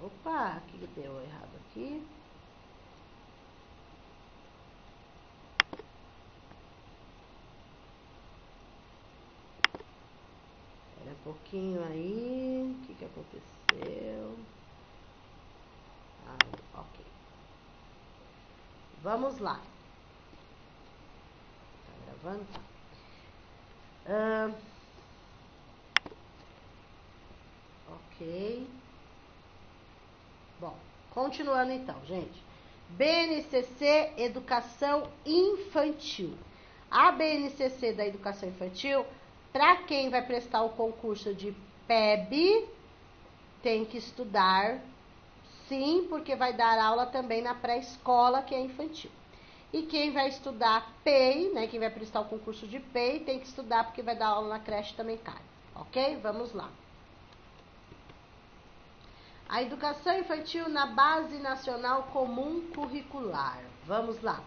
Opa, o que deu errado aqui? Espera um pouquinho aí. O que aconteceu? Ok. Vamos lá. Tá gravando? Tá. Ok. Bom, continuando então, gente. BNCC Educação Infantil. A BNCC da Educação Infantil, para quem vai prestar o concurso de PEB, tem que estudar, sim, porque vai dar aula também na pré-escola, que é infantil. E quem vai estudar PEI, né, quem vai prestar o concurso de PEI, tem que estudar porque vai dar aula na creche também, cara. Ok? Vamos lá. A educação infantil na Base Nacional Comum Curricular. Vamos lá.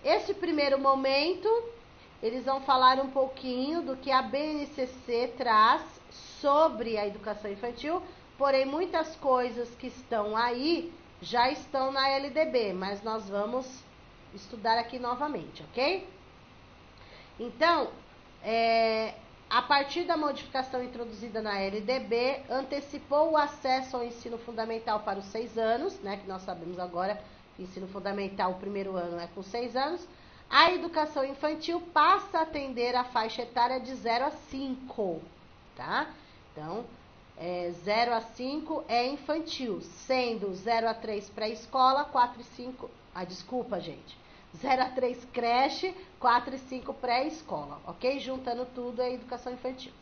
Esse primeiro momento, eles vão falar um pouquinho do que a BNCC traz sobre a educação infantil, porém muitas coisas que estão aí já estão na LDB, mas nós vamos estudar aqui novamente, ok? Então, a partir da modificação introduzida na LDB, antecipou o acesso ao ensino fundamental para os 6 anos, né, que nós sabemos agora que o ensino fundamental, o primeiro ano é com 6 anos, a educação infantil passa a atender a faixa etária de 0 a 5, tá? Então, 0 a 5 é infantil, sendo 0 a 3 pré-escola, 4 e 5... desculpa, gente. 0 a 3 creche, 4 e 5 pré-escola, ok? Juntando tudo é educação infantil.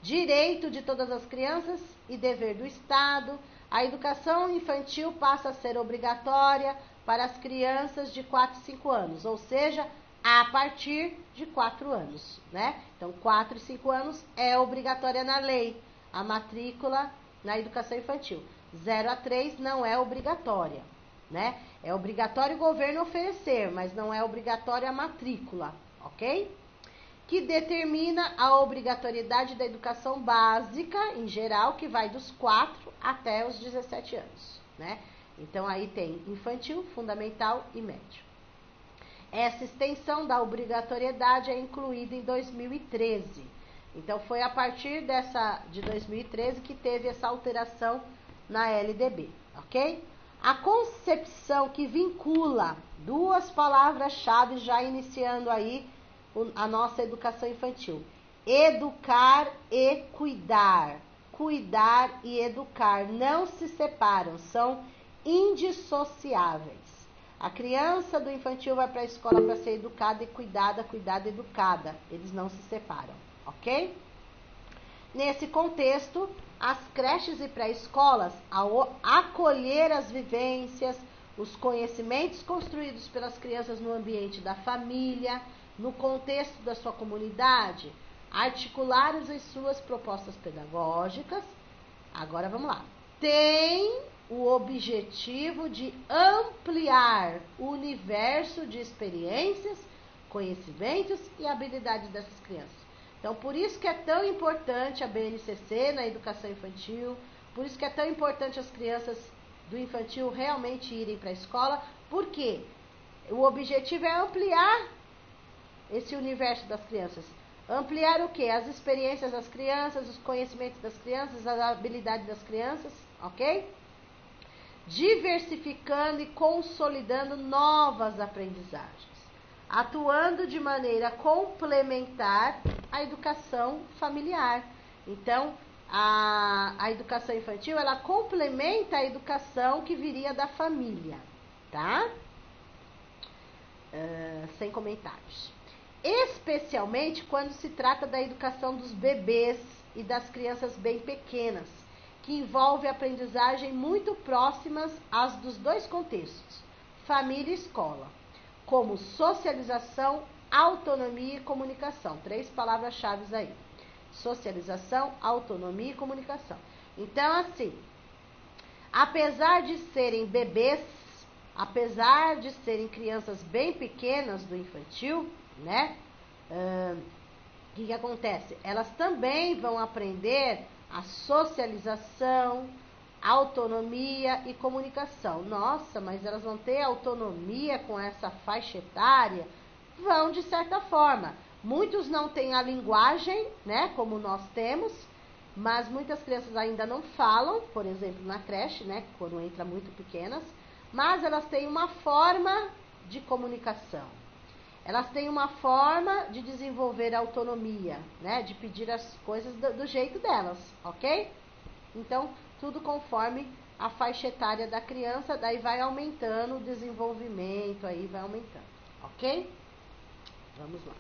Direito de todas as crianças e dever do Estado. A educação infantil passa a ser obrigatória para as crianças de 4 e 5 anos, ou seja, a partir de 4 anos, né? Então, 4 e 5 anos é obrigatória na lei, a matrícula na educação infantil. 0 a 3 não é obrigatória, né? É obrigatório o governo oferecer, mas não é obrigatória a matrícula, ok? Que determina a obrigatoriedade da educação básica, em geral, que vai dos 4 até os 17 anos, né? Então, aí tem infantil, fundamental e médio. Essa extensão da obrigatoriedade é incluída em 2013. Então, foi a partir de 2013 que teve essa alteração na LDB, ok? A concepção que vincula duas palavras-chave já iniciando aí a nossa educação infantil. Educar e cuidar. Cuidar e educar não se separam, são indissociáveis. A criança do infantil vai para a escola para ser educada e cuidada e educada. Eles não se separam, ok? Nesse contexto, as creches e pré-escolas, ao acolher as vivências, os conhecimentos construídos pelas crianças no ambiente da família, no contexto da sua comunidade, articular as suas propostas pedagógicas. Agora vamos lá. Tem o objetivo de ampliar o universo de experiências, conhecimentos e habilidades dessas crianças. Então, por isso que é tão importante a BNCC na educação infantil, por isso que é tão importante as crianças do infantil realmente irem para a escola, porque o objetivo é ampliar esse universo das crianças. Ampliar o quê? As experiências das crianças, os conhecimentos das crianças, as habilidades das crianças, ok? Diversificando e consolidando novas aprendizagens, atuando de maneira complementar à educação familiar. Então, a educação infantil, ela complementa a educação que viria da família, tá? Sem comentários. Especialmente quando se trata da educação dos bebês e das crianças bem pequenas, que envolve aprendizagem muito próximas às dos dois contextos, família e escola, como socialização, autonomia e comunicação. 3 palavras-chave aí. Socialização, autonomia e comunicação. Então, assim, apesar de serem bebês, apesar de serem crianças bem pequenas do infantil, né? O que acontece? Elas também vão aprender a socialização, autonomia e comunicação. Nossa, mas elas vão ter autonomia com essa faixa etária? Vão, de certa forma. Muitos não têm a linguagem, né, como nós temos, mas muitas crianças ainda não falam, por exemplo, na creche, né, quando entra muito pequenas, mas elas têm uma forma de comunicação. Elas têm uma forma de desenvolver a autonomia, né, de pedir as coisas do jeito delas, ok? Então, tudo conforme a faixa etária da criança, daí vai aumentando o desenvolvimento, aí vai aumentando, ok? Vamos lá.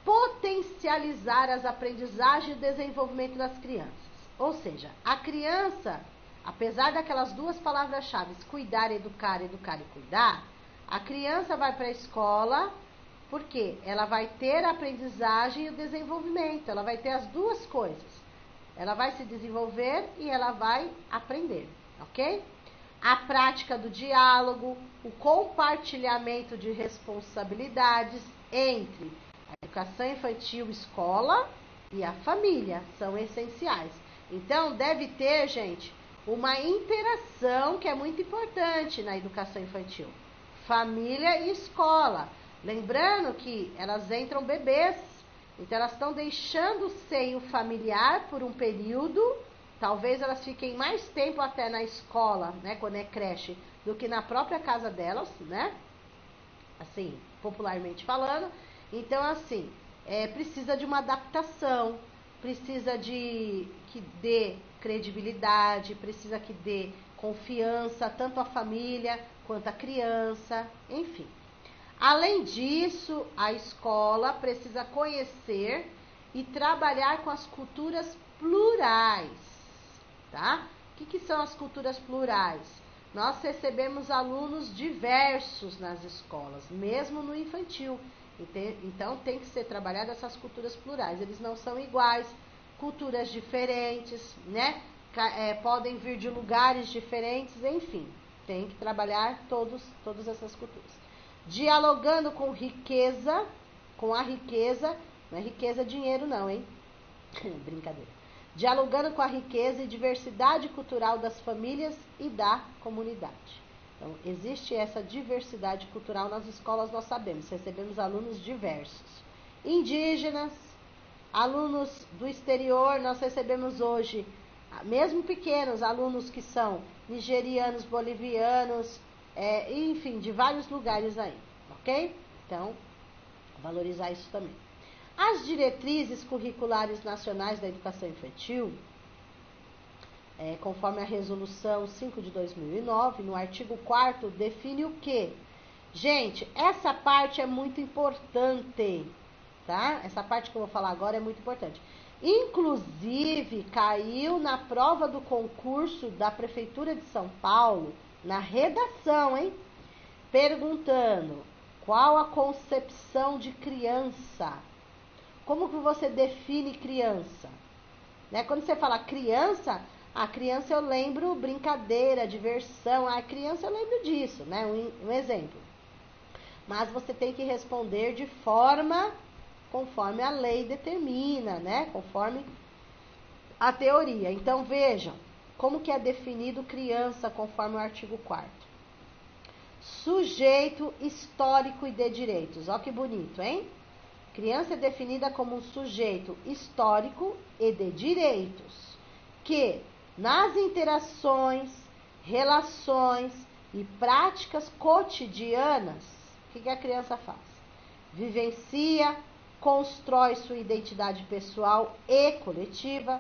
Potencializar as aprendizagens e o desenvolvimento das crianças. Ou seja, a criança, apesar daquelas duas palavras-chave, cuidar, educar e cuidar, a criança vai para a escola porque ela vai ter a aprendizagem e o desenvolvimento, ela vai ter as duas coisas. Ela vai se desenvolver e ela vai aprender, ok? A prática do diálogo, o compartilhamento de responsabilidades entre a educação infantil, escola e a família são essenciais. Então, deve ter, gente, uma interação que é muito importante na educação infantil. Família e escola. Lembrando que elas entram bebês, então elas estão deixando o seio familiar por um período. Talvez elas fiquem mais tempo até na escola, né, quando é creche, do que na própria casa delas, né? Assim, popularmente falando. Então, assim, precisa de uma adaptação, precisa de que dê credibilidade, precisa que dê confiança, tanto a família quanto a criança, enfim. Além disso, a escola precisa conhecer e trabalhar com as culturas plurais, tá? O que são as culturas plurais? Nós recebemos alunos diversos nas escolas, mesmo no infantil. Então, tem que ser trabalhado essas culturas plurais. Eles não são iguais, culturas diferentes, né? Podem vir de lugares diferentes, enfim. Tem que trabalhar todas essas culturas. Dialogando com a riqueza, não é riqueza dinheiro não, hein? Brincadeira. Dialogando com a riqueza e diversidade cultural das famílias e da comunidade. Então, existe essa diversidade cultural nas escolas, nós sabemos, recebemos alunos diversos. Indígenas, alunos do exterior, nós recebemos hoje, mesmo pequenos, alunos que são nigerianos, bolivianos, enfim, de vários lugares aí, ok? Então, valorizar isso também. As diretrizes curriculares nacionais da educação infantil, conforme a resolução 5 de 2009, no artigo 4º, define o quê? Gente, essa parte é muito importante, tá? Essa parte que eu vou falar agora é muito importante. Inclusive, caiu na prova do concurso da Prefeitura de São Paulo, na redação, hein? Perguntando qual a concepção de criança. Como que você define criança? Né? Quando você fala criança, a criança eu lembro brincadeira, diversão. A criança eu lembro disso, né? Um exemplo. Mas você tem que responder de forma conforme a lei determina, né? Conforme a teoria. Então, vejam, como que é definido criança conforme o artigo 4º. Sujeito histórico e de direitos. Ó que bonito, hein? Criança é definida como um sujeito histórico e de direitos, que nas interações, relações e práticas cotidianas, o que a criança faz? Vivencia, constrói sua identidade pessoal e coletiva.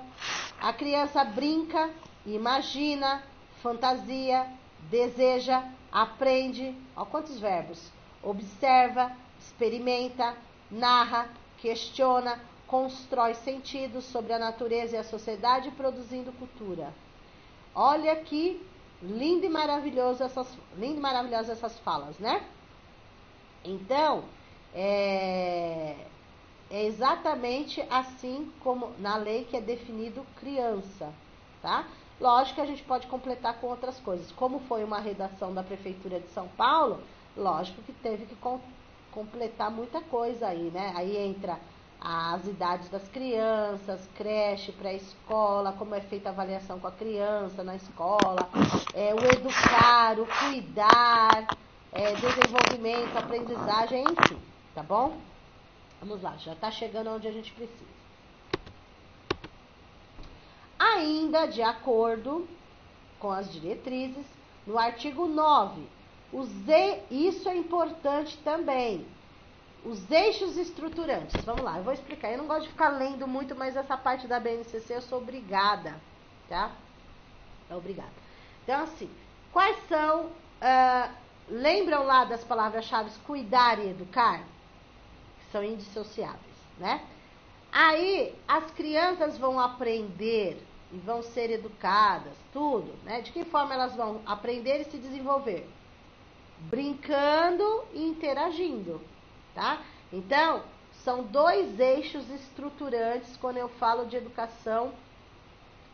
A criança brinca, imagina, fantasia, deseja, aprende. Ó, quantos verbos? Observa, experimenta, narra, questiona, constrói sentidos sobre a natureza e a sociedade, produzindo cultura. Olha que lindo e maravilhoso maravilhosas essas falas, né? Então, é exatamente assim como na lei que é definido criança, tá? Lógico que a gente pode completar com outras coisas. Como foi uma redação da Prefeitura de São Paulo, lógico que teve que completar muita coisa aí, né? Aí entra as idades das crianças, creche, pré-escola, como é feita a avaliação com a criança na escola, o educar, o cuidar, desenvolvimento, aprendizagem, enfim, tá bom? Vamos lá, já está chegando onde a gente precisa. Ainda de acordo com as diretrizes, no artigo 9, isso é importante também, os eixos estruturantes. Vamos lá, eu vou explicar. Eu não gosto de ficar lendo muito, mas essa parte da BNCC eu sou obrigada, tá? Obrigada. Então, assim, quais são... lembram lá das palavras-chave cuidar e educar? Que são indissociáveis, né? Aí, as crianças vão aprender e vão ser educadas, tudo, né? De que forma elas vão aprender e se desenvolver? Brincando e interagindo, tá? Então, são 2 eixos estruturantes quando eu falo de educação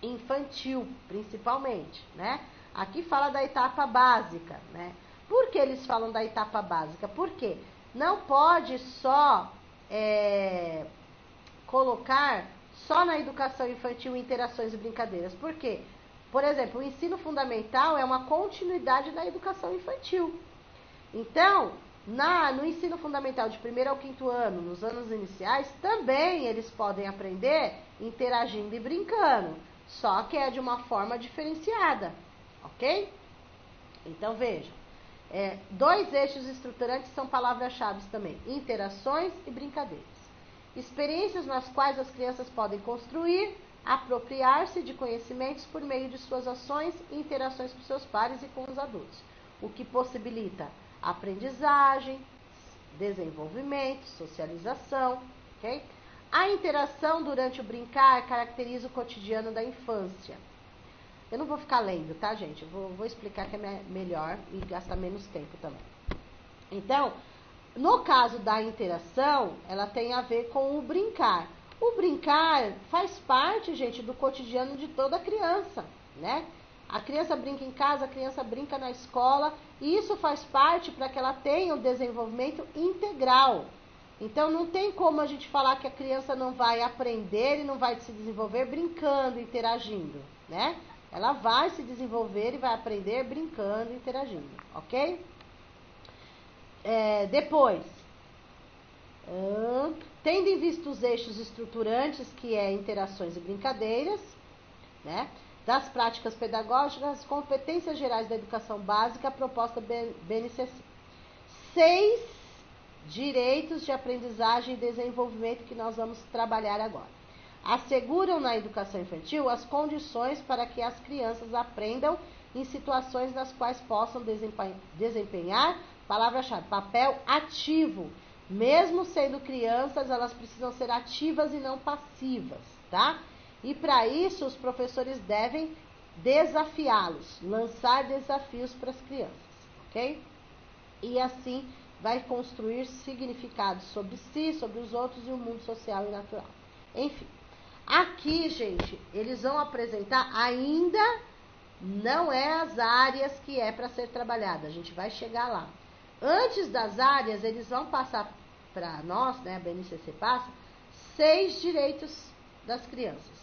infantil, principalmente, né? Aqui fala da etapa básica, né? Por que eles falam da etapa básica? Porque não pode só colocar só na educação infantil interações e brincadeiras. Por quê? Por exemplo, o ensino fundamental é uma continuidade da educação infantil. Então, no ensino fundamental de 1º ao 5º ano, nos anos iniciais, também eles podem aprender interagindo e brincando, só que é de uma forma diferenciada, ok? Então, vejam, 2 eixos estruturantes são palavras-chave também, interações e brincadeiras. Experiências nas quais as crianças podem construir, apropriar-se de conhecimentos por meio de suas ações e interações com seus pares e com os adultos, o que possibilita aprendizagem, desenvolvimento, socialização, ok? A interação durante o brincar caracteriza o cotidiano da infância. Eu não vou ficar lendo, tá, gente? Eu vou explicar que é melhor e gastar menos tempo também. Então, no caso da interação, ela tem a ver com o brincar. O brincar faz parte, gente, do cotidiano de toda criança, né? A criança brinca em casa, a criança brinca na escola, e isso faz parte para que ela tenha um desenvolvimento integral. Então, não tem como a gente falar que a criança não vai aprender e não vai se desenvolver brincando, interagindo, né? Ela vai se desenvolver e vai aprender brincando, interagindo, ok? Depois, tendo em vista os eixos estruturantes, que é interações e brincadeiras, né? Das práticas pedagógicas, as competências gerais da educação básica, a proposta BNCC. 6 direitos de aprendizagem e desenvolvimento que nós vamos trabalhar agora. Asseguram na educação infantil as condições para que as crianças aprendam em situações nas quais possam desempenhar, palavra-chave, papel ativo. Mesmo sendo crianças, elas precisam ser ativas e não passivas, tá? E para isso, os professores devem desafiá-los, lançar desafios para as crianças, ok? E assim vai construir significados sobre si, sobre os outros e o mundo social e natural. Enfim, aqui, gente, eles vão apresentar ainda não é as áreas que é para ser trabalhada, a gente vai chegar lá. Antes das áreas, eles vão passar para nós, né, a BNCC passa, 6 direitos das crianças.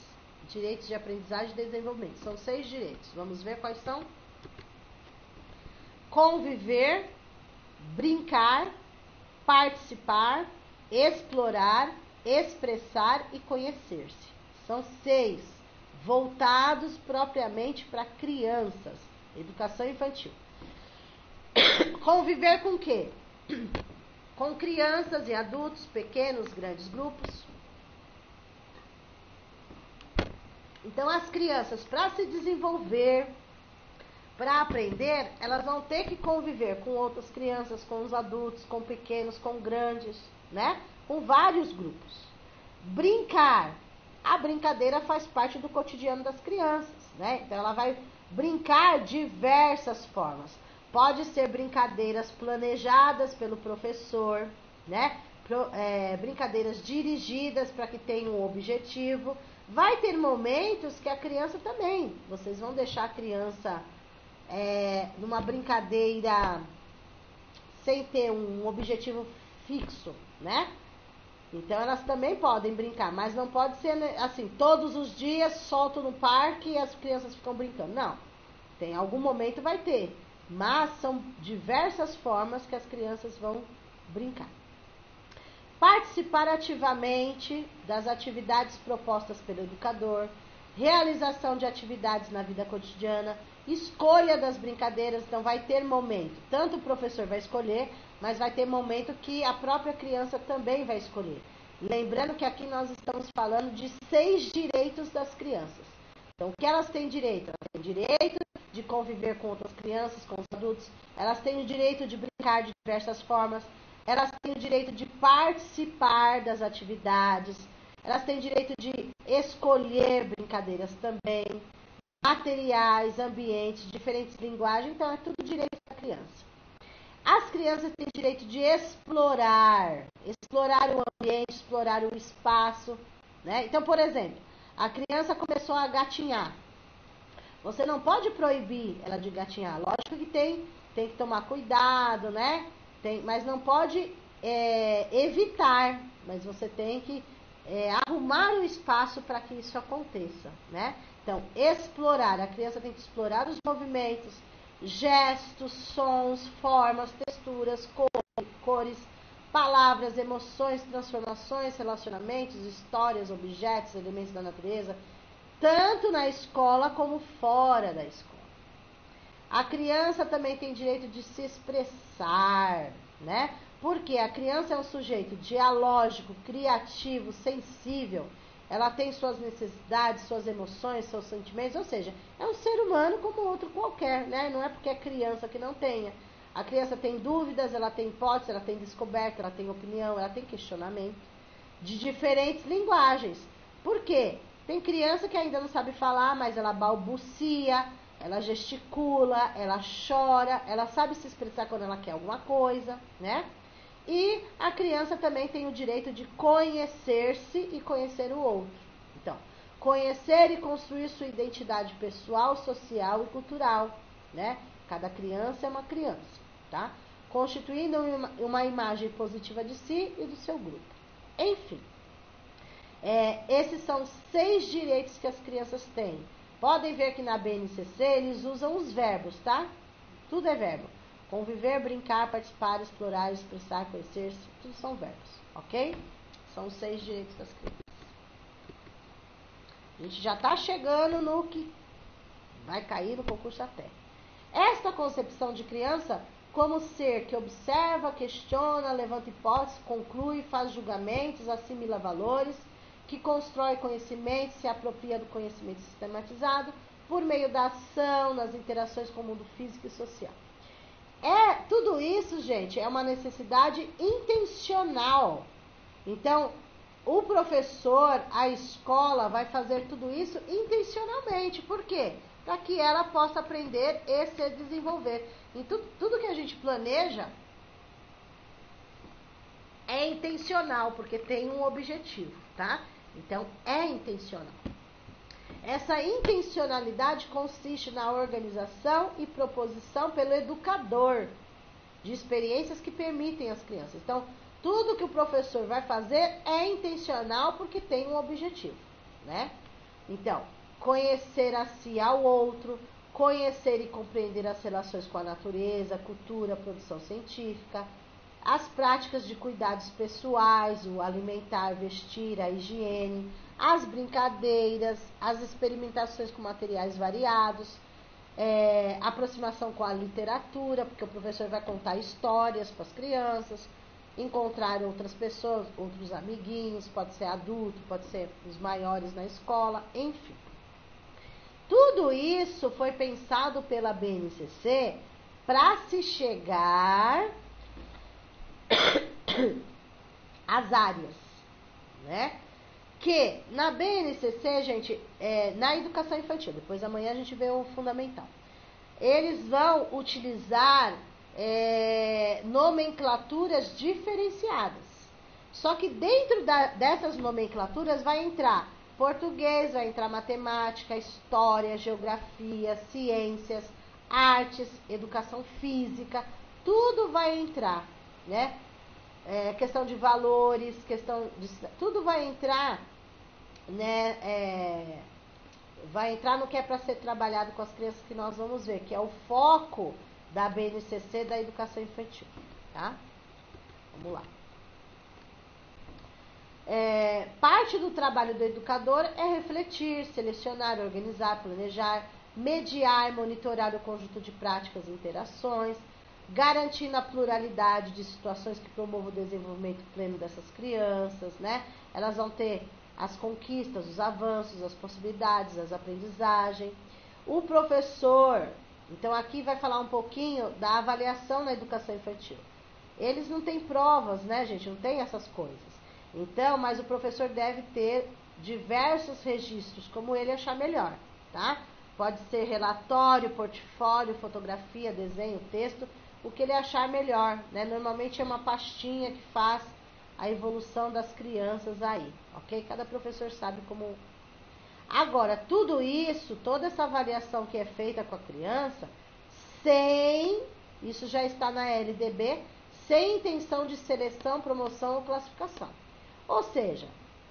Direitos de aprendizagem e desenvolvimento. São 6 direitos. Vamos ver quais são? Conviver, brincar, participar, explorar, expressar e conhecer-se. São 6, voltados propriamente para crianças. Educação infantil. Conviver com o quê? Com crianças e adultos, pequenos, grandes grupos. Então, as crianças, para se desenvolver, para aprender, elas vão ter que conviver com outras crianças, com os adultos, com pequenos, com grandes, né? Com vários grupos. Brincar. A brincadeira faz parte do cotidiano das crianças, né? Então, ela vai brincar de diversas formas. Pode ser brincadeiras planejadas pelo professor, né? Brincadeiras dirigidas para que tenham um objetivo. Vai ter momentos que a criança também, vocês vão deixar a criança numa brincadeira sem ter um objetivo fixo, né? Então elas também podem brincar, mas não pode ser assim, todos os dias solto no parque e as crianças ficam brincando. Não, tem algum momento vai ter, mas são diversas formas que as crianças vão brincar. Participar ativamente das atividades propostas pelo educador, realização de atividades na vida cotidiana, escolha das brincadeiras, então vai ter momento, tanto o professor vai escolher, mas vai ter momento que a própria criança também vai escolher. Lembrando que aqui nós estamos falando de 6 direitos das crianças. Então, o que elas têm direito? Elas têm direito de conviver com outras crianças, com os adultos, elas têm o direito de brincar de diversas formas, elas têm o direito de participar das atividades, elas têm direito de escolher brincadeiras também, materiais, ambientes, diferentes linguagens, então é tudo direito da criança. As crianças têm direito de explorar o ambiente, explorar o espaço, né? Então, por exemplo, a criança começou a gatinhar. Você não pode proibir ela de gatinhar. Lógico que tem que tomar cuidado, né? Mas não pode evitar, mas você tem que arrumar o espaço para que isso aconteça, né? Então, explorar, a criança tem que explorar os movimentos, gestos, sons, formas, texturas, cores, palavras, emoções, transformações, relacionamentos, histórias, objetos, elementos da natureza, tanto na escola como fora da escola. A criança também tem direito de se expressar, né? Porque a criança é um sujeito dialógico, criativo, sensível. Ela tem suas necessidades, suas emoções, seus sentimentos, ou seja, é um ser humano como outro qualquer, né? Não é porque é criança que não tenha. A criança tem dúvidas, ela tem hipótese, ela tem descoberta, ela tem opinião, ela tem questionamento de diferentes linguagens. Por quê? Tem criança que ainda não sabe falar, mas ela balbucia, ela gesticula, ela chora, ela sabe se expressar quando ela quer alguma coisa, né? E a criança também tem o direito de conhecer-se e conhecer o outro. Então, conhecer e construir sua identidade pessoal, social e cultural, né? Cada criança é uma criança, tá? Constituindo uma imagem positiva de si e do seu grupo. Enfim, esses são 6 direitos que as crianças têm. Podem ver que na BNCC eles usam os verbos, tá? Tudo é verbo. Conviver, brincar, participar, explorar, expressar, conhecer-se, tudo são verbos, ok? São os 6 direitos das crianças. A gente já está chegando no que vai cair no concurso até. Esta concepção de criança como ser que observa, questiona, levanta hipóteses, conclui, faz julgamentos, assimila valores, que constrói conhecimento, se apropria do conhecimento sistematizado por meio da ação, nas interações com o mundo físico e social. Tudo isso, gente, é uma necessidade intencional. Então, o professor, a escola vai fazer tudo isso intencionalmente. Por quê? Para que ela possa aprender e se desenvolver. E tudo que a gente planeja é intencional, porque tem um objetivo, tá? Então, é intencional. Essa intencionalidade consiste na organização e proposição pelo educador de experiências que permitem às crianças. Então, tudo que o professor vai fazer é intencional porque tem um objetivo, né? Então, conhecer a si ao outro, conhecer e compreender as relações com a natureza, cultura, produção científica, as práticas de cuidados pessoais, o alimentar, vestir, a higiene, as brincadeiras, as experimentações com materiais variados, aproximação com a literatura, porque o professor vai contar histórias para as crianças, encontrar outras pessoas, outros amiguinhos, pode ser adulto, pode ser os maiores na escola, enfim. Tudo isso foi pensado pela BNCC para se chegar às áreas, né? Que na BNCC, gente, na educação infantil, depois amanhã a gente vê o fundamental, eles vão utilizar nomenclaturas diferenciadas. Só que dentro dessas nomenclaturas vai entrar português, vai entrar matemática, história, geografia, ciências, artes, educação física, tudo vai entrar, né? questão de valores, tudo vai entrar, né, vai entrar no que é para ser trabalhado com as crianças, que nós vamos ver, que é o foco da BNCC, da educação infantil, tá? Vamos lá. Parte do trabalho do educador é refletir, selecionar, organizar, planejar, mediar, monitorar o conjunto de práticas e interações, garantindo a pluralidade de situações que promovam o desenvolvimento pleno dessas crianças, né? Elas vão ter as conquistas, os avanços, as possibilidades, as aprendizagens. O professor, então aqui vai falar um pouquinho da avaliação na educação infantil. Eles não têm provas, né, gente? Não tem essas coisas. Então, mas o professor deve ter diversos registros, como ele achar melhor, tá? Pode ser relatório, portfólio, fotografia, desenho, texto, o que ele achar melhor, né? Normalmente é uma pastinha que faz a evolução das crianças aí, ok? Cada professor sabe como... Agora, tudo isso, toda essa avaliação que é feita com a criança, isso já está na LDB, sem intenção de seleção, promoção ou classificação. Ou seja,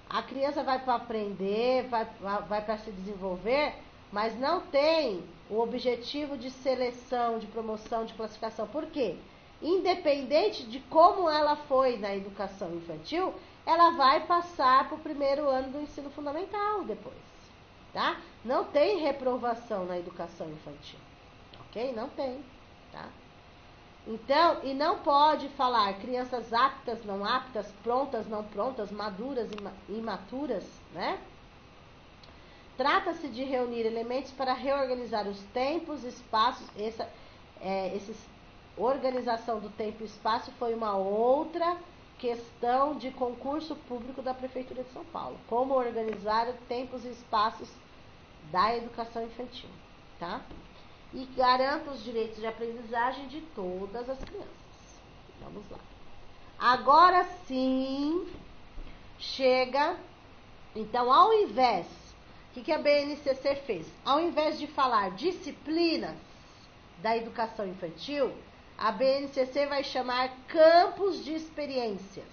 a criança vai para aprender, vai para se desenvolver, mas não tem o objetivo de seleção, de promoção, de classificação. Por quê? Independente de como ela foi na educação infantil, ela vai passar para o primeiro ano do ensino fundamental depois, tá? Não tem reprovação na educação infantil, ok? Não tem, tá? Então, e não pode falar crianças aptas, não aptas, prontas, não prontas, maduras e imaturas, né? Trata-se de reunir elementos para reorganizar os tempos, espaços. Organização do tempo e espaço foi uma outra questão de concurso público da Prefeitura de São Paulo. Como organizar tempos e espaços da educação infantil, tá? E garanta os direitos de aprendizagem de todas as crianças. Vamos lá. Agora sim, chega. Então, ao invés, o que a BNCC fez? Ao invés de falar disciplinas da educação infantil, a BNCC vai chamar campos de experiências.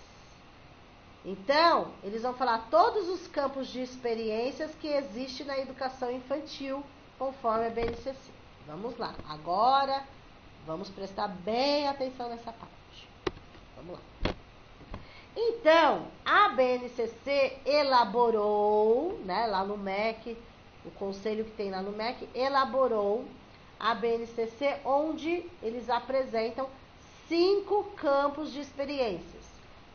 Então, eles vão falar todos os campos de experiências que existem na educação infantil, conforme a BNCC. Vamos lá. Agora, vamos prestar bem atenção nessa parte. Vamos lá. Então, a BNCC elaborou, né, lá no MEC, o conselho que tem lá no MEC, elaborou a BNCC, onde eles apresentam 5 campos de experiências.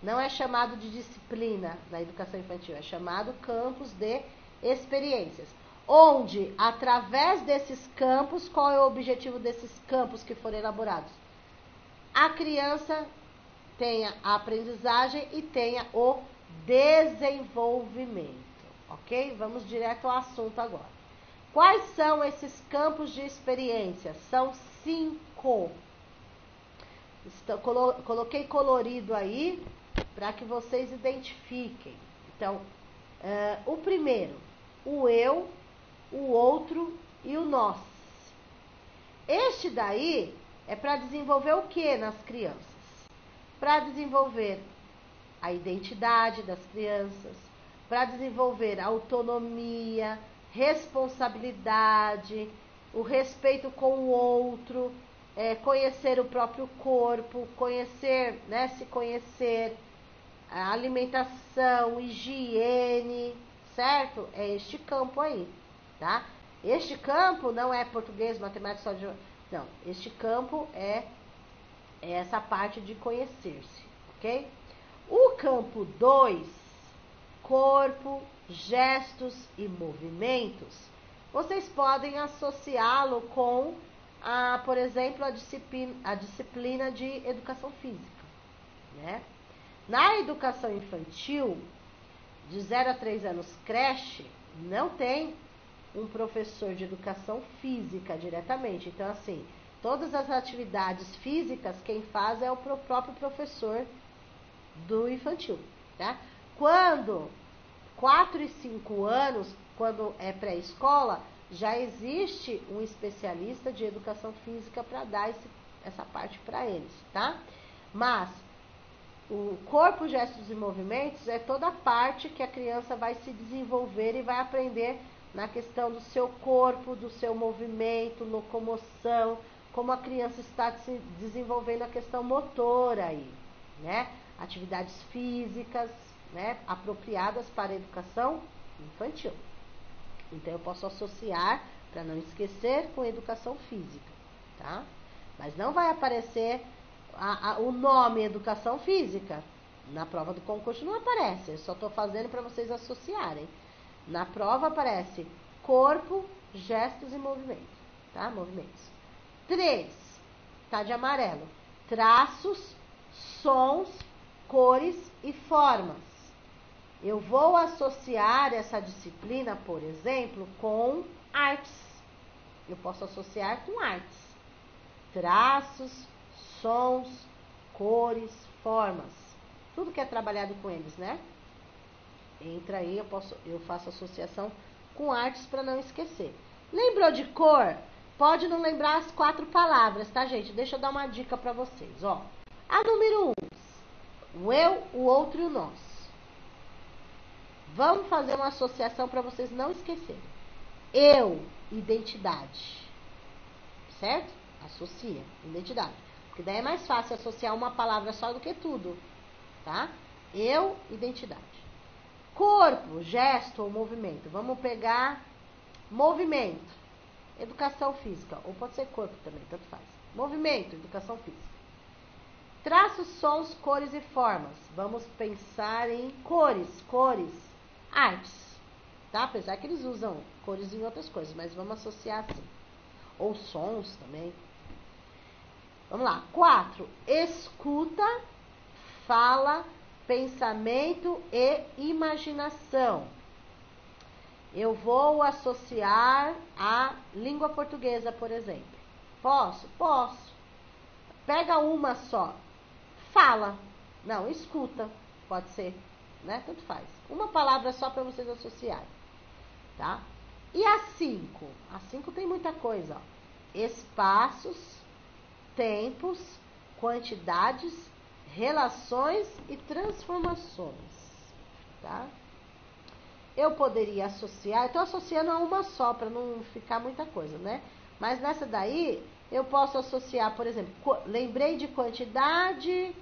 Não é chamado de disciplina na educação infantil, é chamado campos de experiências. Onde, através desses campos, qual é o objetivo desses campos que foram elaborados? A criança tenha a aprendizagem e tenha o desenvolvimento, ok? Vamos direto ao assunto agora. Quais são esses campos de experiência? São 5. Coloquei colorido aí para que vocês identifiquem. Então, o primeiro, o eu, o outro e o nós. Este daí é para desenvolver o que nas crianças? Para desenvolver a identidade das crianças, para desenvolver a autonomia, responsabilidade, o respeito com o outro, conhecer o próprio corpo, conhecer, né, se conhecer, a alimentação, higiene, certo? É este campo aí, tá? Este campo não é português, matemática, só de... Não, este campo é essa parte de conhecer-se, ok? O campo 2, corpo, gestos e movimentos, vocês podem associá-lo com, por exemplo, a disciplina de educação física, né? Na educação infantil, de 0 a 3 anos, creche, não tem um professor de educação física diretamente. Então, assim, todas as atividades físicas, quem faz é o próprio professor do infantil, tá? Quando 4 e 5 anos, quando é pré-escola, já existe um especialista de educação física para dar essa parte para eles, tá? Mas o corpo, gestos e movimentos é toda a parte que a criança vai se desenvolver e vai aprender na questão do seu corpo, do seu movimento, locomoção, como a criança está se desenvolvendo a questão motora aí, né? Atividades físicas, né, apropriadas para a educação infantil. Então eu posso associar, para não esquecer, com educação física, tá? Mas não vai aparecer o nome educação física. Na prova do concurso não aparece, eu só estou fazendo para vocês associarem. Na prova aparece corpo, gestos e movimentos, tá? Movimentos. 3, tá de amarelo. Traços, sons, cores e formas. Eu vou associar essa disciplina, por exemplo, com artes. Eu posso associar com artes. Traços, sons, cores, formas. Tudo que é trabalhado com eles, né? Entra aí, eu faço associação com artes para não esquecer. Lembrou de cor? Pode não lembrar as 4 palavras, tá, gente? Deixa eu dar uma dica para vocês, ó. A número 1, o eu, o outro e o nós. Vamos fazer uma associação para vocês não esquecerem. Eu, identidade. Certo? Associa, identidade. Porque daí é mais fácil associar uma palavra só do que tudo. Tá? Eu, identidade. Corpo, gesto ou movimento. Vamos pegar movimento, educação física. Ou pode ser corpo também, tanto faz. Movimento, educação física. Traços, sons, cores e formas. Vamos pensar em cores, artes, tá? Apesar que eles usam cores em outras coisas, mas vamos associar assim. Ou sons também. Vamos lá. 4, escuta, fala, pensamento e imaginação. Eu vou associar a língua portuguesa, por exemplo. Posso? Posso. Pega uma só. Fala. Não, escuta. Pode ser, né? Tanto faz. Uma palavra só para vocês associarem, tá? E a 5? A 5 tem muita coisa, ó. Espaços, tempos, quantidades, relações e transformações, tá? Eu poderia associar, eu estou associando a uma só para não ficar muita coisa, né? Mas nessa daí eu posso associar, por exemplo, lembrei de quantidade,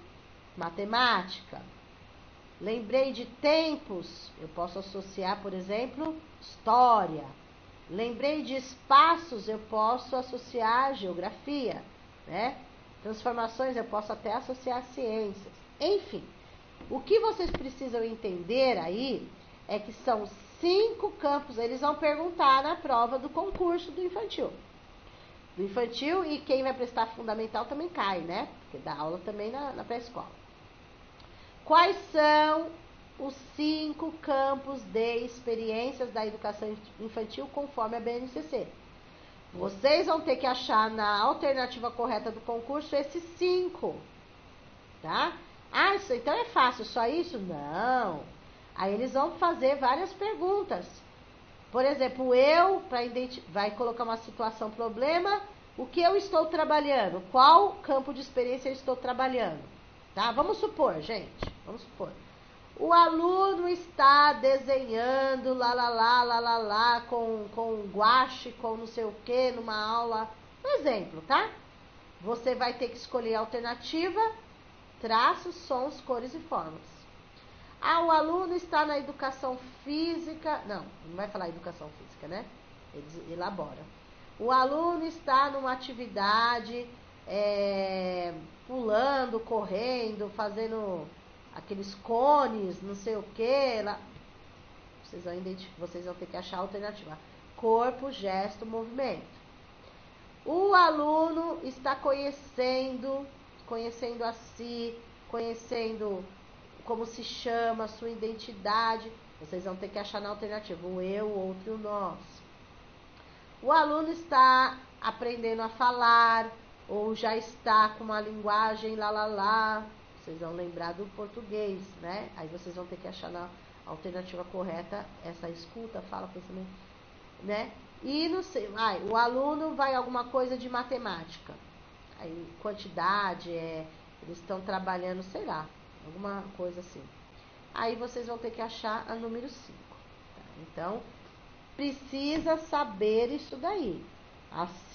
matemática. Lembrei de tempos, eu posso associar, por exemplo, história. Lembrei de espaços, eu posso associar geografia, né? Transformações, eu posso até associar ciências. Enfim, o que vocês precisam entender aí é que são 5 campos, eles vão perguntar na prova do concurso do infantil. Do infantil, e quem vai prestar fundamental também cai, né? Porque dá aula também na pré-escola. Quais são os 5 campos de experiências da educação infantil conforme a BNCC? Vocês vão ter que achar na alternativa correta do concurso esses 5, tá? Ah, isso então é fácil, só isso? Não. Aí eles vão fazer várias perguntas. Por exemplo, vai colocar uma situação, problema, o que eu estou trabalhando? Qual campo de experiência eu estou trabalhando? Tá? Vamos supor, gente, vamos supor. O aluno está desenhando, com guache, com não sei o que, numa aula. Um exemplo, tá? Você vai ter que escolher a alternativa, traços, sons, cores e formas. Ah, o aluno está na educação física. Não vai falar educação física, né? Eles elaboram. O aluno está numa atividade, pulando, correndo, fazendo aqueles cones, não sei o que. Vocês vão ter que achar a alternativa. Corpo, gesto, movimento. O aluno está conhecendo a si, conhecendo como se chama, sua identidade. Vocês vão ter que achar na alternativa o eu, o outro e o nós. O aluno está aprendendo a falar, ou já está com uma linguagem Vocês vão lembrar do português, né? Aí vocês vão ter que achar na alternativa correta essa escuta, fala, pensamento, né? E não sei, o aluno vai alguma coisa de matemática. Aí quantidade, eles estão trabalhando, sei lá, alguma coisa assim. Aí vocês vão ter que achar a número 5. Tá? Então, precisa saber isso daí.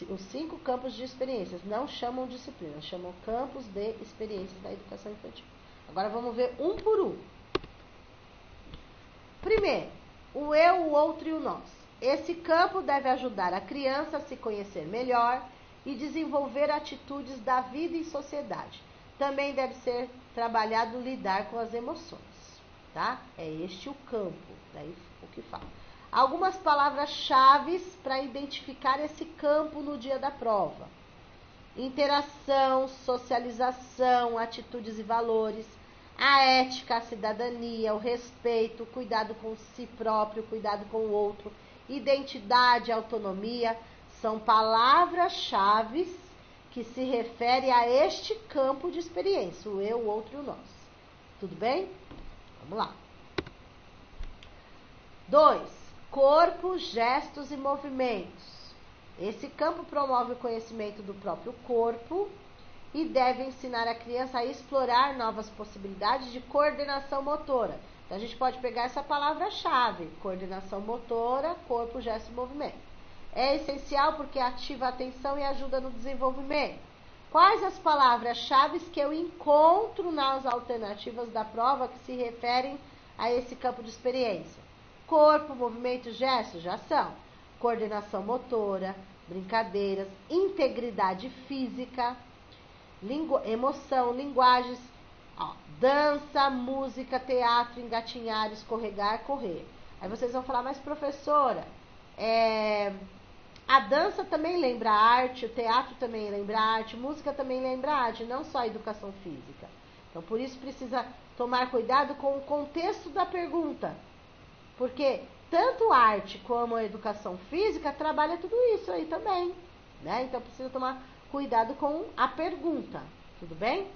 Os 5 campos de experiências não chamam disciplina, chamam campos de experiências da educação infantil. Agora vamos ver um por um. Primeiro, o eu, o outro e o nós. Esse campo deve ajudar a criança a se conhecer melhor e desenvolver atitudes da vida em sociedade. Também deve ser trabalhado lidar com as emoções, tá? É este o campo, daí o que fala. Algumas palavras-chave para identificar esse campo no dia da prova: interação, socialização, atitudes e valores, a ética, a cidadania, o respeito, o cuidado com si próprio, o cuidado com o outro, identidade, autonomia, são palavras-chave que se referem a este campo de experiência, o eu, o outro e o nós. Tudo bem? Vamos lá. 2. Corpo, gestos e movimentos. Esse campo promove o conhecimento do próprio corpo e deve ensinar a criança a explorar novas possibilidades de coordenação motora. Então, a gente pode pegar essa palavra-chave: coordenação motora, corpo, gesto e movimento. É essencial porque ativa a atenção e ajuda no desenvolvimento. Quais as palavras-chave que eu encontro nas alternativas da prova que se referem a esse campo de experiência? Corpo, movimento, gesto, já são. Coordenação motora, brincadeiras, integridade física, emoção, linguagens, dança, música, teatro, engatinhar, escorregar, correr. Aí vocês vão falar: mas professora, a dança também lembra arte, o teatro também lembra arte, música também lembra arte, não só a educação física. Então, por isso precisa tomar cuidado com o contexto da pergunta, porque tanto arte como a educação física trabalha tudo isso aí também, né? Então, precisa tomar cuidado com a pergunta, tudo bem?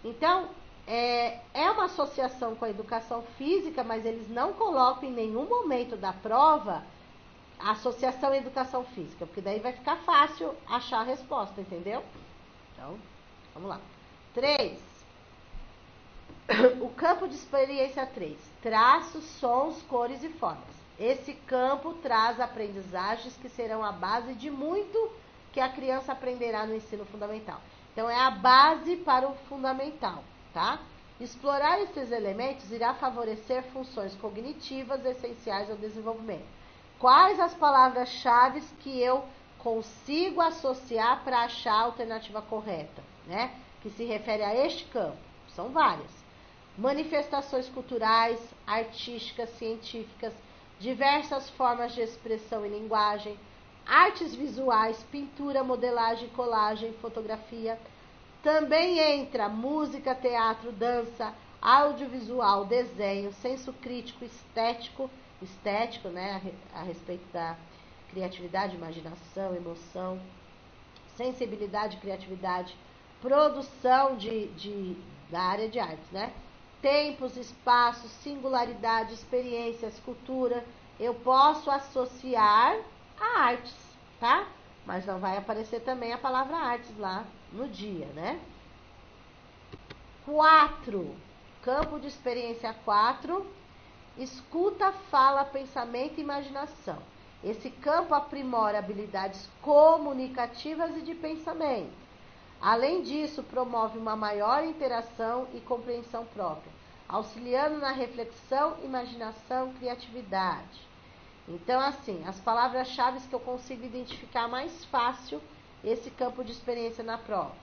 Então, é uma associação com a educação física, mas eles não colocam em nenhum momento da prova a associação à educação física, porque daí vai ficar fácil achar a resposta, entendeu? Então, vamos lá. 3. O campo de experiência 3. Traços, sons, cores e formas. Esse campo traz aprendizagens que serão a base de muito que a criança aprenderá no ensino fundamental. Então, é a base para o fundamental, tá? Explorar esses elementos irá favorecer funções cognitivas essenciais ao desenvolvimento. Quais as palavras-chave que eu consigo associar para achar a alternativa correta, né? Que se refere a este campo? São várias. Manifestações culturais, artísticas, científicas, diversas formas de expressão e linguagem, artes visuais, pintura, modelagem, colagem, fotografia. Também entra música, teatro, dança, audiovisual, desenho, senso crítico, estético, né, a respeito da criatividade, imaginação, emoção, sensibilidade, criatividade, produção da área de artes, né? Tempos, espaços, singularidade, experiências, cultura. Eu posso associar a artes, tá? Mas não vai aparecer também a palavra artes lá no dia, né? 4. Campo de experiência 4. Escuta, fala, pensamento e imaginação. Esse campo aprimora habilidades comunicativas e de pensamento. Além disso, promove uma maior interação e compreensão própria, auxiliando na reflexão, imaginação, criatividade. Então, assim, as palavras-chave que eu consigo identificar mais fácil esse campo de experiência na prova.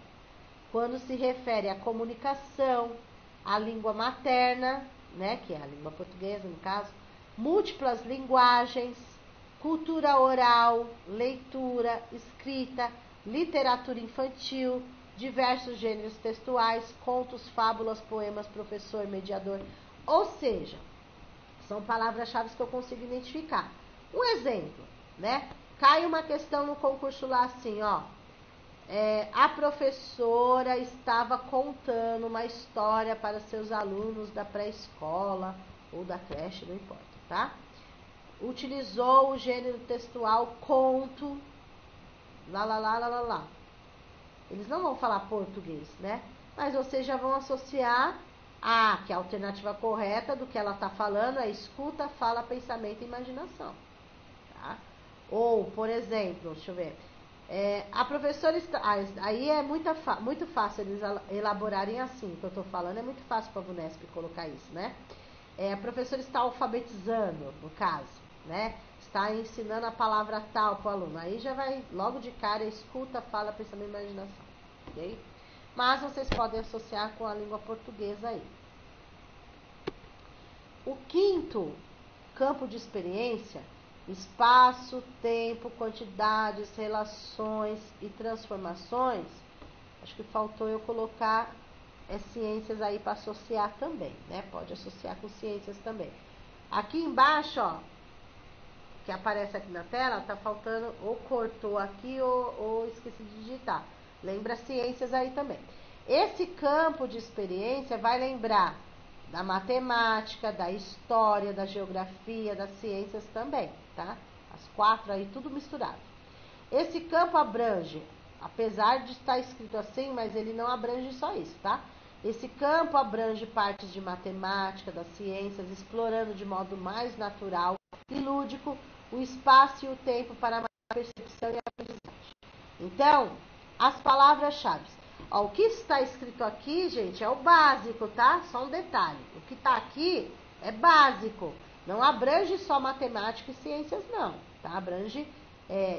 Quando se refere à comunicação, à língua materna, né, que é a língua portuguesa, no caso, múltiplas linguagens, cultura oral, leitura, escrita, literatura infantil, diversos gêneros textuais, contos, fábulas, poemas, professor, mediador. Ou seja, são palavras-chave que eu consigo identificar. Um exemplo, né? Cai uma questão no concurso lá assim, ó. A professora estava contando uma história para seus alunos da pré-escola ou da creche, não importa, tá? Utilizou o gênero textual conto, lá. Eles não vão falar português, né? mas vocês já vão associar que a alternativa correta do que ela está falando é escuta, fala, pensamento e imaginação. Tá? Ou, por exemplo, deixa eu ver, a professora está... aí é muito fácil eles elaborarem assim, o que eu estou falando é muito fácil para a VUNESP colocar isso, né? A professora está alfabetizando, no caso, né? Está ensinando a palavra tal para o aluno. Aí já vai logo de cara, escuta, fala, pensamento e imaginação, ok? Mas vocês podem associar com a língua portuguesa aí. O quinto campo de experiência, espaço, tempo, quantidades, relações e transformações. Acho que faltou eu colocar ciências aí para associar também, né? Pode associar com ciências também. Aqui embaixo, ó, que aparece aqui na tela, tá faltando, ou cortou aqui ou esqueci de digitar. Lembra ciências aí também. Esse campo de experiência vai lembrar da matemática, da história, da geografia, das ciências também, tá? As quatro aí, tudo misturado. Esse campo abrange, apesar de estar escrito assim, mas ele não abrange só isso, tá? Esse campo abrange partes de matemática, das ciências, explorando de modo mais natural e lúdico o espaço e o tempo para a percepção e a aprendizagem. Então, as palavras-chave. O que está escrito aqui, gente, é o básico, tá? Só um detalhe. O que está aqui é básico. Não abrange só matemática e ciências, não. Tá? Abrange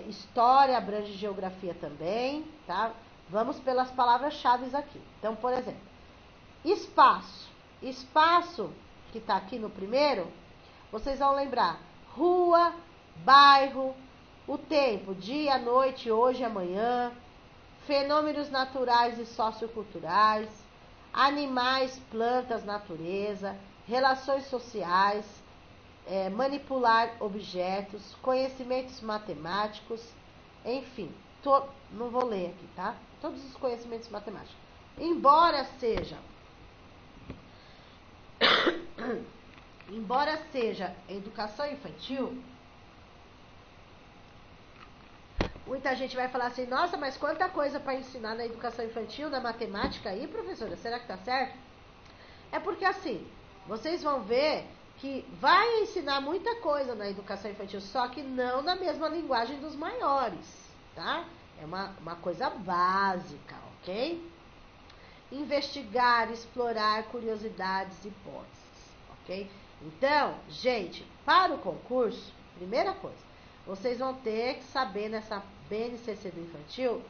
história, abrange geografia também, tá? Vamos pelas palavras-chave aqui. Então, por exemplo, espaço. Espaço, que está aqui no primeiro, vocês vão lembrar rua, bairro, o tempo, dia, noite, hoje, amanhã, fenômenos naturais e socioculturais, animais, plantas, natureza, relações sociais, manipular objetos, conhecimentos matemáticos, enfim, não vou ler aqui, tá? Todos os conhecimentos matemáticos. Embora seja educação infantil, muita gente vai falar assim, nossa, mas quanta coisa para ensinar na educação infantil, na matemática aí, professora, será que tá certo? É porque assim, vocês vão ver que vai ensinar muita coisa na educação infantil, só que não na mesma linguagem dos maiores, tá? É uma coisa básica, ok? Investigar, explorar curiosidades e hipóteses, ok? Então, gente, para o concurso, primeira coisa, vocês vão ter que saber nessa BNCC do infantil,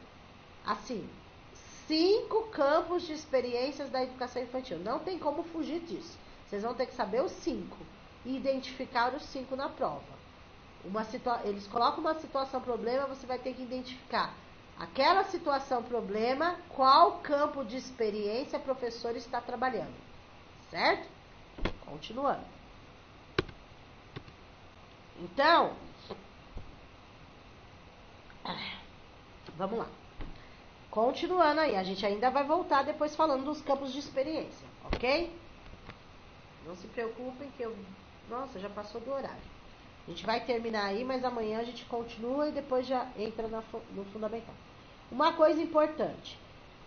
assim, 5 campos de experiências da educação infantil. Não tem como fugir disso. Vocês vão ter que saber os 5 e identificar os 5 na prova. Eles colocam uma situação problema, você vai ter que identificar aquela situação problema, qual campo de experiência o professor está trabalhando. Certo? Continuando. Então, vamos lá. Continuando aí, a gente ainda vai voltar depois falando dos campos de experiência, ok? Não se preocupem que Nossa, já passou do horário. A gente vai terminar aí, mas amanhã a gente continua e depois já entra no fundamental. Uma coisa importante.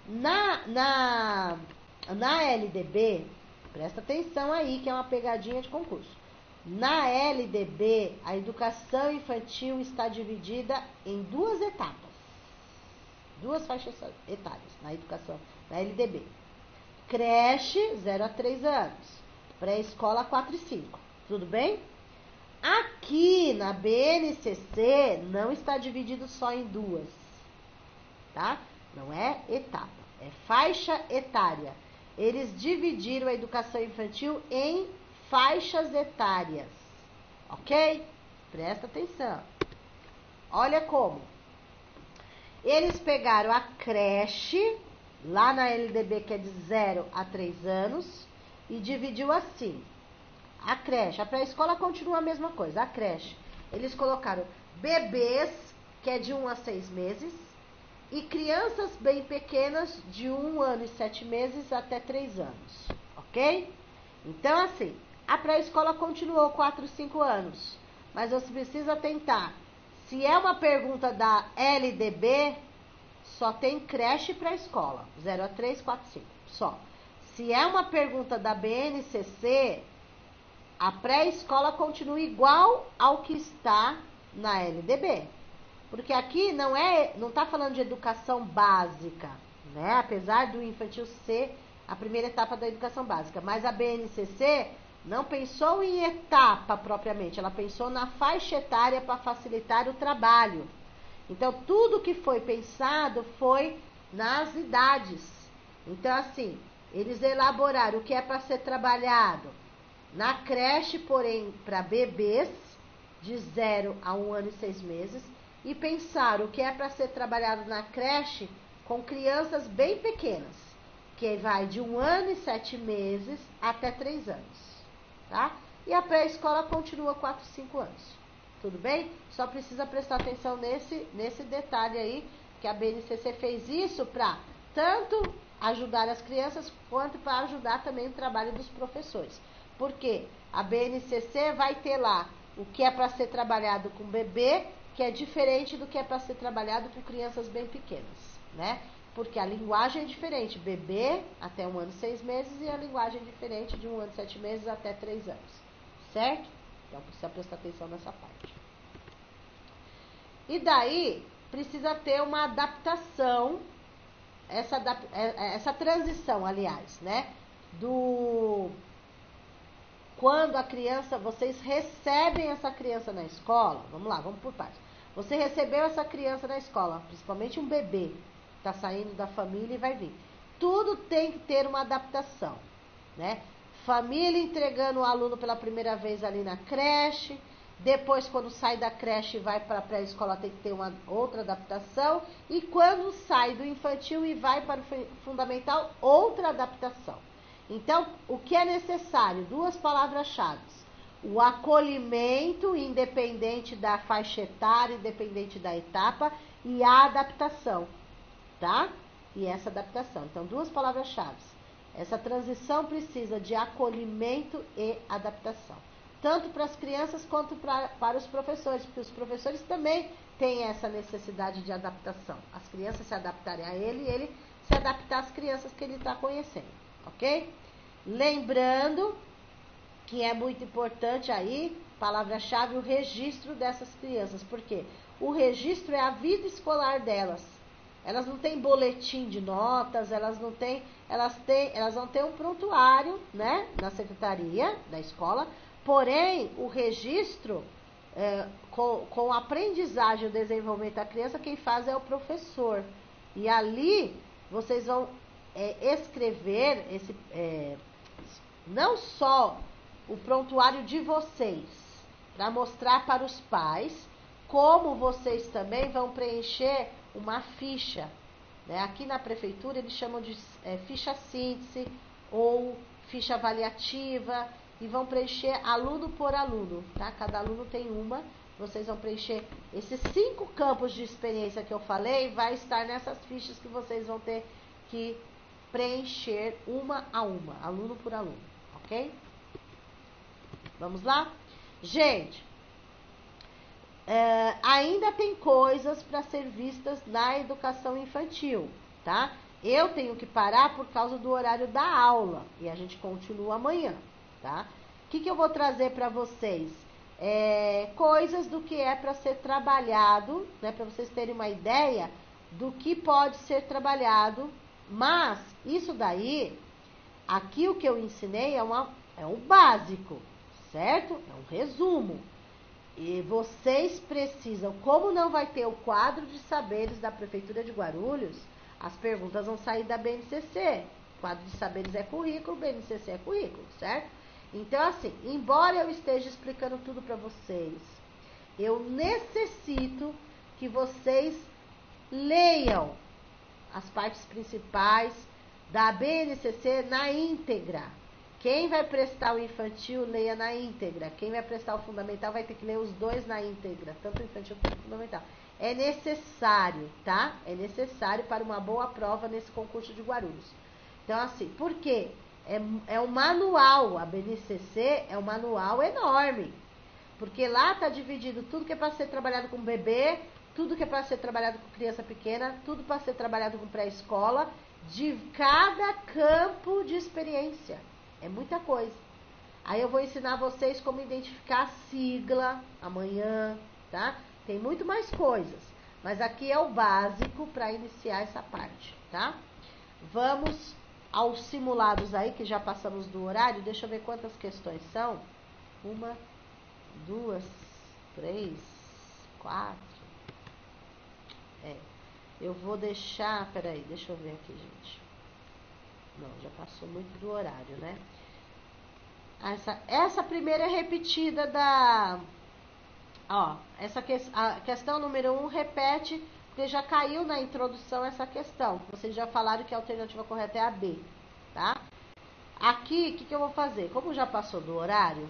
Na LDB, presta atenção aí que é uma pegadinha de concurso. Na LDB, a educação infantil está dividida em 2 etapas. 2 faixas etárias na educação, na LDB. Creche, 0 a 3 anos. Pré-escola, 4 e 5. Tudo bem? Aqui na BNCC não está dividido só em 2. Tá? Não é etapa, é faixa etária. Eles dividiram a educação infantil em faixas etárias. Ok? Presta atenção. Olha como. Eles pegaram a creche, lá na LDB, que é de 0 a 3 anos, e dividiu assim. A creche, a pré-escola continua a mesma coisa. A creche, eles colocaram bebês, que é de 1 a 6 meses, e crianças bem pequenas, de 1 ano e 7 meses até 3 anos. Ok? Então, assim, a pré-escola continuou 4 e 5 anos. Mas você precisa tentar. Se é uma pergunta da LDB, só tem creche e pré-escola. 0 a 3, 4 e 5. só. Se é uma pergunta da BNCC, a pré-escola continua igual ao que está na LDB. Porque aqui não está falando de educação básica, né? Apesar do infantil ser a primeira etapa da educação básica. Mas a BNCC não pensou em etapa propriamente, ela pensou na faixa etária para facilitar o trabalho. Então, tudo que foi pensado foi nas idades. Então, assim, eles elaboraram o que é para ser trabalhado na creche, porém, para bebês de 0 a 1 ano e 6 meses, e pensaram o que é para ser trabalhado na creche com crianças bem pequenas, que vai de 1 ano e 7 meses até 3 anos, tá? E a pré-escola continua 4, 5 anos. Tudo bem? Só precisa prestar atenção nesse detalhe aí, que a BNCC fez isso para tanto ajudar as crianças, quanto para ajudar também o trabalho dos professores. Porque a BNCC vai ter lá o que é para ser trabalhado com bebê, que é diferente do que é para ser trabalhado com crianças bem pequenas, né? Porque a linguagem é diferente, bebê até 1 ano e 6 meses, e a linguagem é diferente de 1 ano e 7 meses até 3 anos, certo? Então precisa prestar atenção nessa parte. E daí precisa ter uma adaptação, essa transição, aliás, né? Quando a criança, vocês recebem essa criança na escola, vamos lá, vamos por partes. Você recebeu essa criança na escola, principalmente um bebê, está saindo da família e vai vir. Tudo tem que ter uma adaptação, né? Família entregando o aluno pela primeira vez ali na creche, depois quando sai da creche e vai para a pré-escola tem que ter uma outra adaptação, e quando sai do infantil e vai para o fundamental, outra adaptação. Então, o que é necessário? 2 palavras-chave. O acolhimento, independente da faixa etária, independente da etapa, e a adaptação, tá? E essa adaptação. Então, 2 palavras-chave. Essa transição precisa de acolhimento e adaptação. Tanto para as crianças quanto para os professores, porque os professores também têm essa necessidade de adaptação. As crianças se adaptarem a ele e ele se adaptar às crianças que ele está conhecendo, ok? Lembrando que é muito importante aí, palavra-chave, o registro dessas crianças, porque o registro é a vida escolar delas. Elas não têm boletim de notas, elas vão ter um prontuário, né, na secretaria da escola, porém, o registro, com a aprendizagem e o desenvolvimento da criança, quem faz é o professor. E ali, vocês vão escrever não só o prontuário de vocês, para mostrar para os pais, como vocês também vão preencher uma ficha, né? Aqui na prefeitura eles chamam de ficha síntese ou ficha avaliativa, e vão preencher aluno por aluno, tá? Cada aluno tem uma, vocês vão preencher esses 5 campos de experiência que eu falei, vai estar nessas fichas que vocês vão ter que preencher uma a uma, aluno por aluno, ok? Vamos lá? Gente, ainda tem coisas para ser vistas na educação infantil, tá? Eu tenho que parar por causa do horário da aula, e a gente continua amanhã, tá? O que eu vou trazer para vocês? Coisas do que é para ser trabalhado, né? Para vocês terem uma ideia do que pode ser trabalhado, mas isso daí, aqui o que eu ensinei é um básico, certo? É um resumo. E vocês precisam, como não vai ter o quadro de saberes da Prefeitura de Guarulhos, as perguntas vão sair da BNCC. O quadro de saberes é currículo, BNCC é currículo, certo? Então, assim, embora eu esteja explicando tudo para vocês, eu necessito que vocês leiam as partes principais da BNCC na íntegra. Quem vai prestar o infantil, leia na íntegra. Quem vai prestar o fundamental vai ter que ler os 2 na íntegra, tanto o infantil quanto o fundamental. É necessário, tá? É necessário para uma boa prova nesse concurso de Guarulhos. Então, assim, por quê? É um manual, a BNCC é um manual enorme. Porque lá está dividido tudo que é para ser trabalhado com bebê, tudo que é para ser trabalhado com criança pequena, tudo para ser trabalhado com pré-escola de cada campo de experiência. É muita coisa. Aí eu vou ensinar vocês como identificar a sigla amanhã, tá? Tem muito mais coisas, mas aqui é o básico para iniciar essa parte, tá? Vamos aos simulados aí, que já passamos do horário. Deixa eu ver quantas questões são. 1, 2, 3, 4. Eu vou deixar... Peraí, deixa eu ver aqui, gente. Não, já passou muito do horário, né? Essa primeira é repetida da... Ó, a questão número 1 repete, porque já caiu na introdução essa questão. Vocês já falaram que a alternativa correta é a B, tá? Aqui, o que eu vou fazer? Como já passou do horário,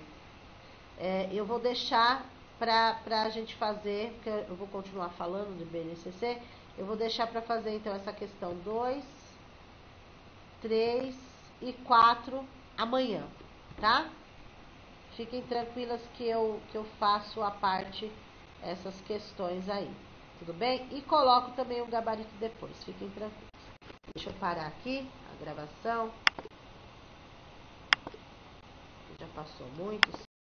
eu vou deixar pra gente fazer, porque eu vou continuar falando de BNCC, eu vou deixar pra fazer, então, essa questão 2, 3 e 4 amanhã, tá? Fiquem tranquilas que eu faço a parte, essas questões aí, tudo bem? E coloco também o gabarito depois, fiquem tranquilos. Deixa eu parar aqui a gravação. Já passou muito,